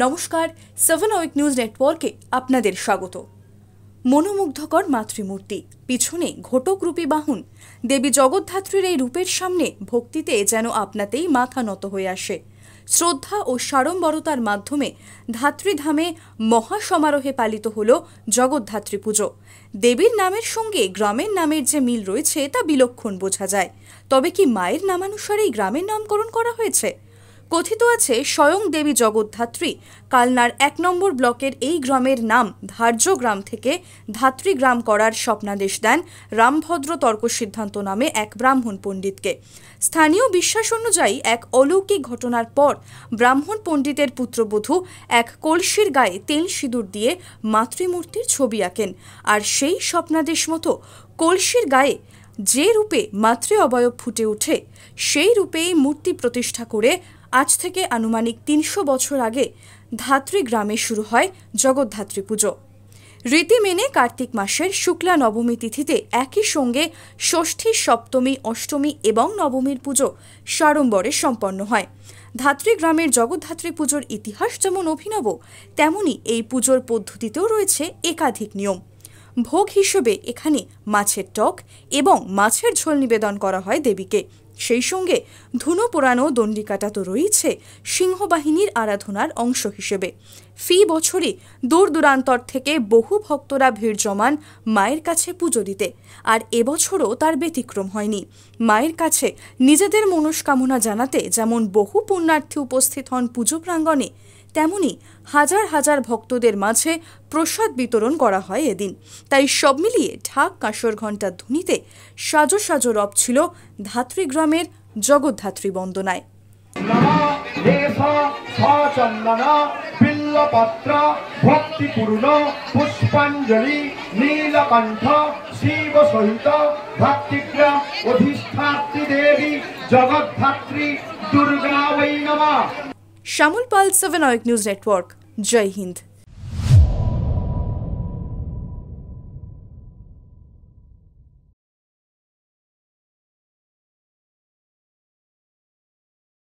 নমস্কার, 7 week news নেটওয়ার্কে আপনাদের স্বাগত। মনোমুগ্ধকর মাতৃমূর্তি, পিছনে ঘটকরূপী বাহন, দেবী জগদ্ধাত্রীর এই রূপের সামনে ভক্তিতে যেন আপনাতেই মাথা নত হয়ে আসে। শ্রদ্ধা ও সাড়ম্বরতার মাধ্যমে ধাত্রীধামে মহাসমারোহে পালিত হল জগদ্ধাত্রী পুজো। দেবীর নামের সঙ্গে গ্রামের নামের যে মিল রয়েছে তা বিলক্ষণ বোঝা যায়। তবে কি মায়ের নামানুসারেই গ্রামের নামকরণ করা হয়েছে? কথিত আছে স্বয়ং দেবী জগদ্ধাত্রী কালনার 1 নম্বর ব্লকের এই গ্রামের নাম ধার্য গ্রাম থেকে ধাত্রী গ্রাম করার স্বপ্নাদেশ দেন রামভদ্র তর্ক সিদ্ধান্ত নামে এক ব্রাহ্মণ পণ্ডিতকে। স্থানীয় বিশ্বাস অনুযায়ী এক অলৌকিক ঘটনার পর ব্রাহ্মণ পণ্ডিতের পুত্রবধূ এক কলসির গায়ে তেল সিঁদুর দিয়ে মাতৃমূর্তির ছবি আঁকেন, আর সেই স্বপ্নাদেশ মতো কলসির গায়ে যে রূপে মাতৃ অবয়ব ফুটে ওঠে সেই রূপেই মূর্তি প্রতিষ্ঠা করে আজ থেকে আনুমানিক 300 বছর আগে ধাত্রী গ্রামে শুরু হয় জগদ্ধাত্রী পুজো। রীতি মেনে কার্তিক মাসের শুক্লা নবমী তিথিতে একই সঙ্গে ষষ্ঠী, সপ্তমী, অষ্টমী এবং নবমীর পুজো সাড়ম্বরে সম্পন্ন হয়। ধাত্রী গ্রামের জগদ্ধাত্রী পুজোর ইতিহাস যেমন অভিনব, তেমনি এই পুজোর পদ্ধতিতেও রয়েছে একাধিক নিয়ম। ভোগ হিসেবে এখানে মাছের টক এবং মাছের ঝোল নিবেদন করা হয় দেবীকে। সেই সঙ্গে ধুনো পোড়ানো দণ্ডিকাটা তো রয়েছে সিংহবাহিনীর আরাধনার অংশ হিসেবে। ফি বছরে দূর দূরান্তর থেকে বহু ভক্তরা ভিড় জমান মায়ের কাছে পুজো দিতে, আর এবছরও তার ব্যতিক্রম হয়নি। মায়ের কাছে নিজেদের মনস্কামনা জানাতে যেমন বহু পুণ্যার্থী উপস্থিত হন পুজো প্রাঙ্গণে, তেমনি হাজার হাজার ভক্তদের মাঝে প্রসাদ বিতরণ করা হয় এদিন। তাই সব মিলিয়ে ঢাক কাঁসর ঘণ্টার ধ্বনিতে সাজো সাজো রব ছিল ধাত্রী গ্রামের জগদ্ধাত্রী বন্দনায়। পুষ্পাঞ্জলি নীলকণ্ঠ শিব সহিত ধাত্রীগ্রাম অধিষ্ঠাত্রী দেবী জগদ্ধাত্রী দুর্গা বৈ নমঃ। শ্যামল পাল, 7 উইক নিউজ নেটওয়ার্ক। জয় হিন্দ।